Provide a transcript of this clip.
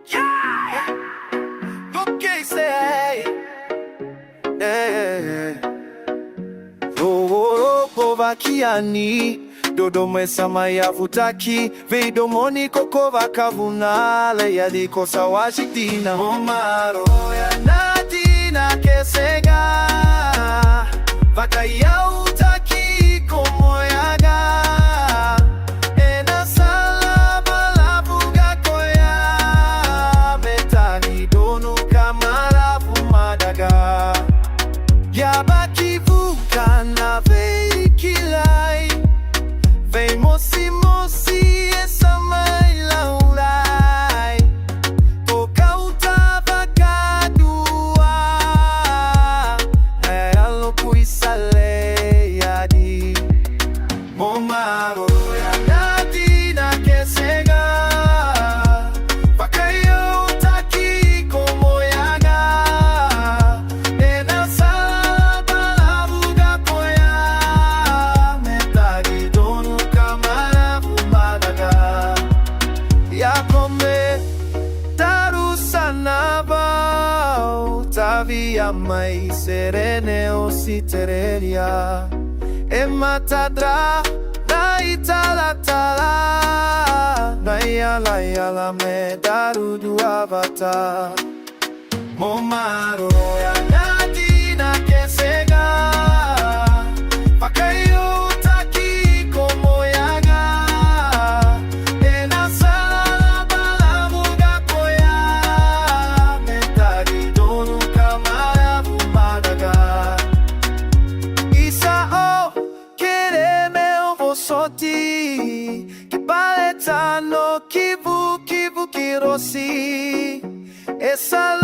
Yeah! Okay, say, Povakiani Dodoma sama ya futaki Veidomoni kokova kavunale Yaliko sawashidina Omaro ya nadina kesega Vaka ya utaki komoyaga Ena salaba la buga koya Metani donu kamara fumadaga Yabaki vuka na veikilai Vei mosi mosi essa mai laulai Toka utava kadua Alo kuisale yadi Momaro ya nadina kesega Vakayo taki komoyaga Ena salaba la buga koya Metagi donu kamara fumadaga Yakome taru sanaba Tavia mai serene ositereria Ematadra na italatala Na yala me daru du avatar Momaro ya nadina kesega Vakayo taki komoyaga Ena salaba la buga koya Metagi donu kamara fumadaga Isa o kereme o vosoti Kibaletano kivu kirosi Essa